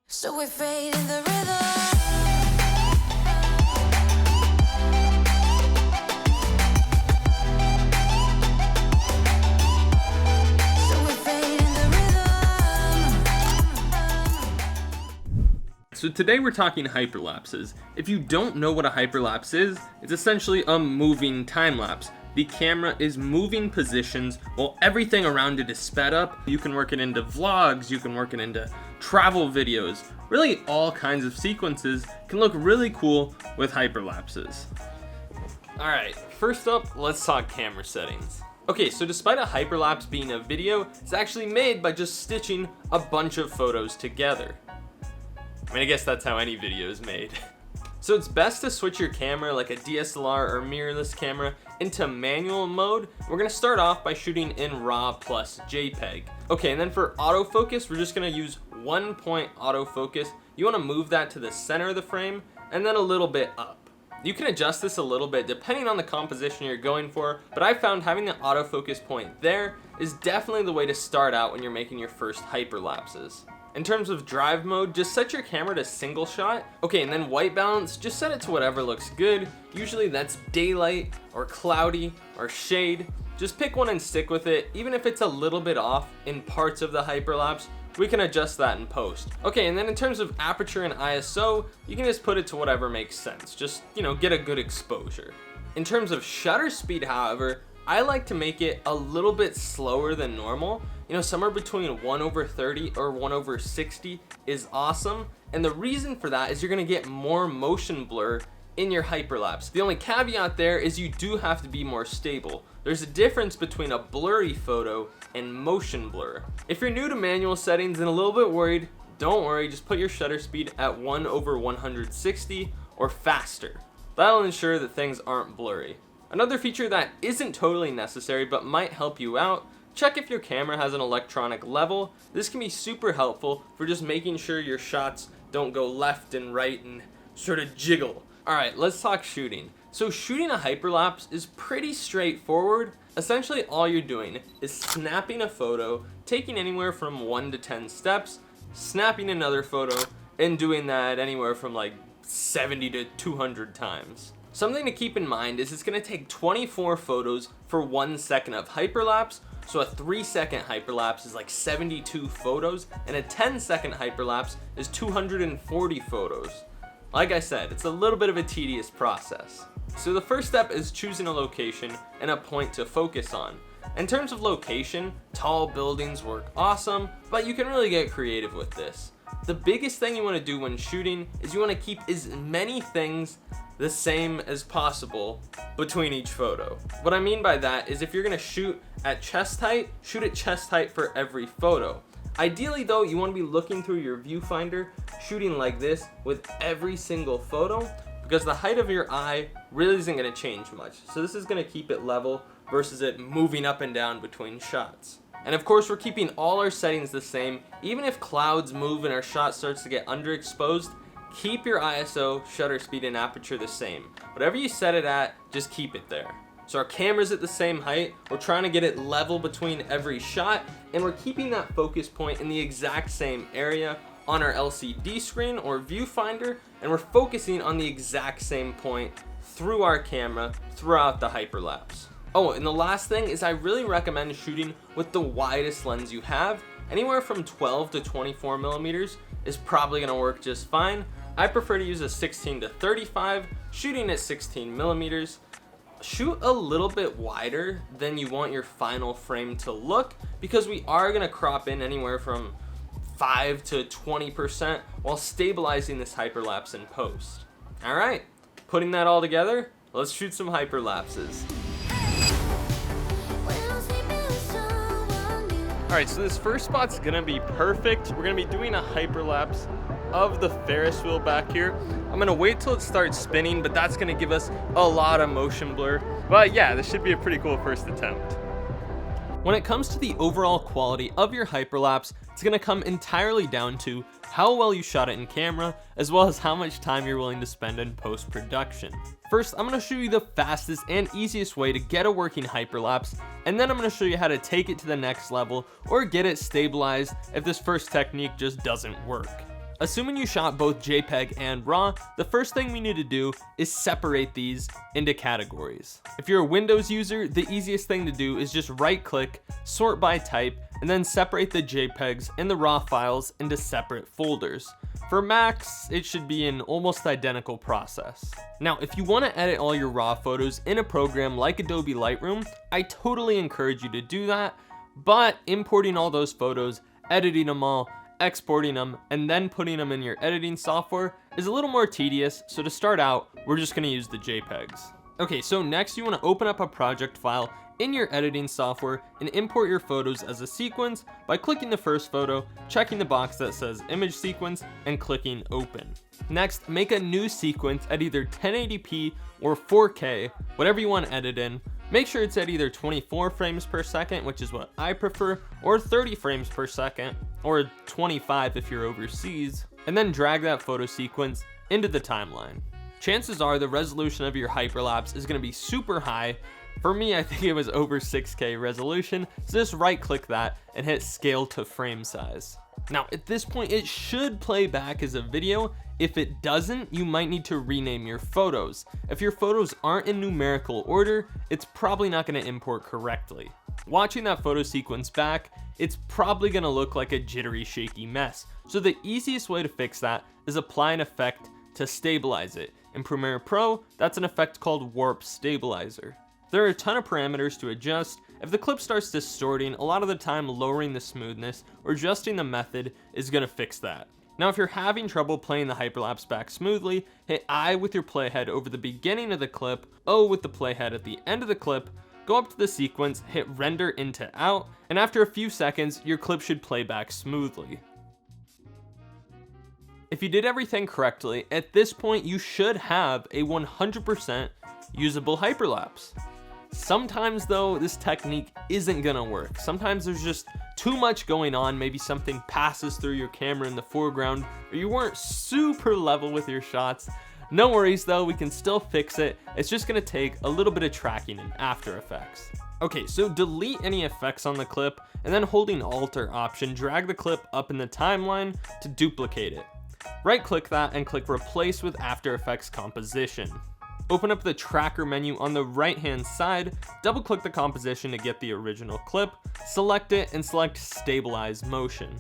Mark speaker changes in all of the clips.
Speaker 1: So we fade in the rhythm.
Speaker 2: So today we're talking hyperlapses. If you don't know what a hyperlapse is, it's essentially a moving time lapse. The camera is moving positions while everything around it is sped up. You can work it into vlogs, you can work it into travel videos. Really all kinds of sequences can look really cool with hyperlapses. Alright, first up, let's talk camera settings. Okay, so despite a hyperlapse being a video, it's actually made by just stitching a bunch of photos together. I mean, I guess that's how any video is made. So it's best to switch your camera, like a DSLR or mirrorless camera, into manual mode. We're gonna start off by shooting in RAW plus JPEG. Okay, and then for autofocus, we're just gonna use 1-point autofocus. You wanna move that to the center of the frame, and then a little bit up. You can adjust this a little bit depending on the composition you're going for, but I found having the autofocus point there is definitely the way to start out when you're making your first hyperlapses. In terms of drive mode, just set your camera to single shot. Okay, and then white balance, just set it to whatever looks good. Usually that's daylight or cloudy or shade. Just pick one and stick with it. Even if it's a little bit off in parts of the hyperlapse, we can adjust that in post. Okay, and then in terms of aperture and ISO, you can just put it to whatever makes sense. Just, get a good exposure. In terms of shutter speed, however, I like to make it a little bit slower than normal. Somewhere between 1/30 or 1/60 is awesome. And the reason for that is you're gonna get more motion blur in your hyperlapse. The only caveat there is you do have to be more stable. There's a difference between a blurry photo and motion blur. If you're new to manual settings and a little bit worried, don't worry, just put your shutter speed at 1/160 or faster. That'll ensure that things aren't blurry. Another feature that isn't totally necessary but might help you out, check if your camera has an electronic level. This can be super helpful for just making sure your shots don't go left and right and sort of jiggle. Alright, let's talk shooting. So shooting a hyperlapse is pretty straightforward. Essentially all you're doing is snapping a photo, taking anywhere from 1 to 10 steps, snapping another photo, and doing that anywhere from like 70 to 200 times. Something to keep in mind is it's going to take 24 photos for 1 second of hyperlapse. So a 3-second hyperlapse is like 72 photos, and a 10-second hyperlapse is 240 photos. Like I said, it's a little bit of a tedious process. So the first step is choosing a location and a point to focus on. In terms of location, tall buildings work awesome, but you can really get creative with this. The biggest thing you want to do when shooting is you want to keep as many things the same as possible between each photo. What I mean by that is if you're gonna shoot at chest height, shoot at chest height for every photo. Ideally though, you wanna be looking through your viewfinder, shooting like this with every single photo, because the height of your eye really isn't gonna change much. So this is gonna keep it level versus it moving up and down between shots. And of course we're keeping all our settings the same. Even if clouds move and our shot starts to get underexposed, keep your ISO, shutter speed, and aperture the same. Whatever you set it at, just keep it there. So our camera's at the same height, we're trying to get it level between every shot, and we're keeping that focus point in the exact same area on our LCD screen or viewfinder, and we're focusing on the exact same point through our camera throughout the hyperlapse. Oh, and the last thing is I really recommend shooting with the widest lens you have. Anywhere from 12 to 24 millimeters is probably gonna work just fine. I prefer to use a 16 to 35, shooting at 16 millimeters. Shoot a little bit wider than you want your final frame to look, because we are gonna crop in anywhere from 5 to 20% while stabilizing this hyperlapse in post. All right, putting that all together, let's shoot some hyperlapses. Alright, so this first spot's gonna be perfect. We're gonna be doing a hyperlapse of the Ferris wheel back here. I'm gonna wait till it starts spinning, but that's gonna give us a lot of motion blur. But yeah, this should be a pretty cool first attempt. When it comes to the overall quality of your hyperlapse, it's gonna come entirely down to how well you shot it in camera, as well as how much time you're willing to spend in post-production. First, I'm going to show you the fastest and easiest way to get a working hyperlapse, and then I'm going to show you how to take it to the next level or get it stabilized if this first technique just doesn't work. Assuming you shot both JPEG and RAW, the first thing we need to do is separate these into categories. If you're a Windows user, the easiest thing to do is just right-click, sort by type, and then separate the JPEGs and the RAW files into separate folders. For Macs, it should be an almost identical process. Now, if you want to edit all your RAW photos in a program like Adobe Lightroom, I totally encourage you to do that, but importing all those photos, editing them all, exporting them, and then putting them in your editing software is a little more tedious, so to start out, we're just going to use the JPEGs. Okay, so next you want to open up a project file in your editing software and import your photos as a sequence by clicking the first photo, checking the box that says image sequence, and clicking open. Next, make a new sequence at either 1080p or 4K, whatever you want to edit in. Make sure it's at either 24 frames per second, which is what I prefer, or 30 frames per second, or 25 if you're overseas, and then drag that photo sequence into the timeline. Chances are the resolution of your hyperlapse is going to be super high. For me, I think it was over 6K resolution, so just right click that and hit scale to frame size. Now at this point it should play back as a video. If it doesn't, you might need to rename your photos. If your photos aren't in numerical order, it's probably not going to import correctly. Watching that photo sequence back, it's probably going to look like a jittery, shaky mess. So the easiest way to fix that is apply an effect to stabilize it. In Premiere Pro, that's an effect called Warp Stabilizer. There are a ton of parameters to adjust. If the clip starts distorting, a lot of the time lowering the smoothness or adjusting the method is going to fix that. Now, if you're having trouble playing the hyperlapse back smoothly, hit I with your playhead over the beginning of the clip, O with the playhead at the end of the clip, go up to the sequence, hit render into out, and after a few seconds, your clip should play back smoothly. If you did everything correctly, at this point you should have a 100% usable hyperlapse. Sometimes though, this technique isn't gonna work. Sometimes there's just too much going on. Maybe something passes through your camera in the foreground, or you weren't super level with your shots. No worries though, we can still fix it. It's just gonna take a little bit of tracking in After Effects. Okay, so delete any effects on the clip, and then holding Alt or Option, drag the clip up in the timeline to duplicate it. Right click that and click Replace with After Effects Composition. Open up the tracker menu on the right hand side, double click the composition to get the original clip, select it, and select Stabilize Motion.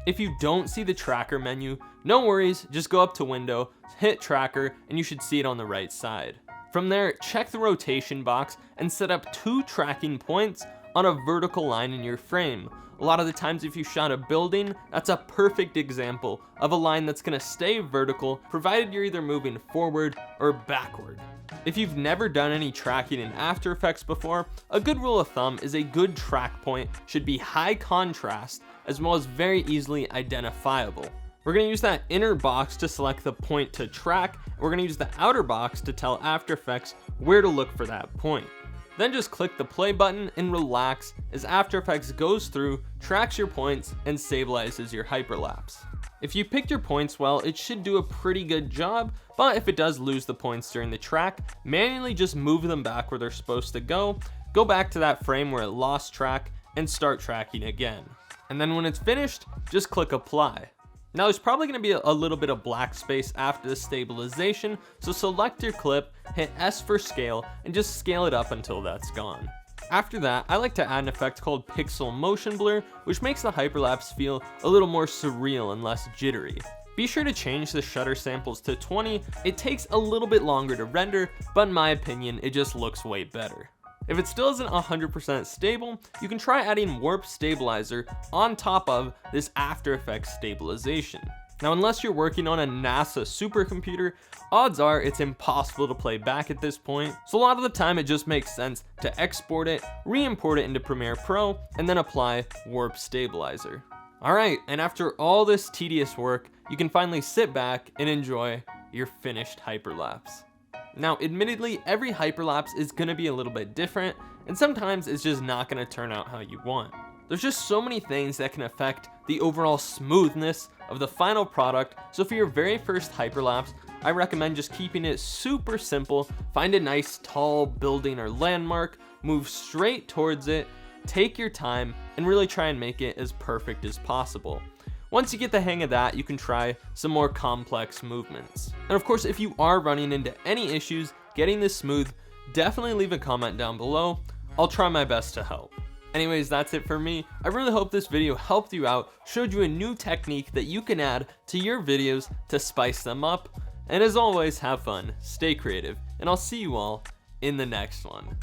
Speaker 2: If you don't see the tracker menu, no worries, just go up to Window, hit Tracker, and you should see it on the right side. From there, check the rotation box and set up 2 tracking points on a vertical line in your frame. A lot of the times if you shot a building, that's a perfect example of a line that's gonna stay vertical, provided you're either moving forward or backward. If you've never done any tracking in After Effects before, a good rule of thumb is a good track point should be high contrast as well as very easily identifiable. We're gonna use that inner box to select the point to track, and we're gonna use the outer box to tell After Effects where to look for that point. Then just click the play button and relax as After Effects goes through, tracks your points, and stabilizes your hyperlapse. If you picked your points well, it should do a pretty good job, but if it does lose the points during the track, manually just move them back where they're supposed to go back to that frame where it lost track, and start tracking again. And then when it's finished, just click Apply. Now there's probably going to be a little bit of black space after the stabilization, so select your clip, hit S for scale, and just scale it up until that's gone. After that, I like to add an effect called Pixel Motion Blur, which makes the hyperlapse feel a little more surreal and less jittery. Be sure to change the shutter samples to 20. It takes a little bit longer to render, but in my opinion, it just looks way better. If it still isn't 100% stable, you can try adding Warp Stabilizer on top of this After Effects stabilization. Now, unless you're working on a NASA supercomputer, odds are it's impossible to play back at this point, so a lot of the time it just makes sense to export it, re-import it into Premiere Pro, and then apply Warp Stabilizer. Alright, and after all this tedious work, you can finally sit back and enjoy your finished hyperlapse. Now, admittedly, every hyperlapse is going to be a little bit different, and sometimes it's just not going to turn out how you want. There's just so many things that can affect the overall smoothness of the final product. So for your very first hyperlapse, I recommend just keeping it super simple. Find a nice tall building or landmark, move straight towards it, take your time, and really try and make it as perfect as possible. Once you get the hang of that, you can try some more complex movements. And of course, if you are running into any issues getting this smooth, definitely leave a comment down below. I'll try my best to help. Anyways, that's it for me. I really hope this video helped you out, showed you a new technique that you can add to your videos to spice them up. And as always, have fun, stay creative, and I'll see you all in the next one.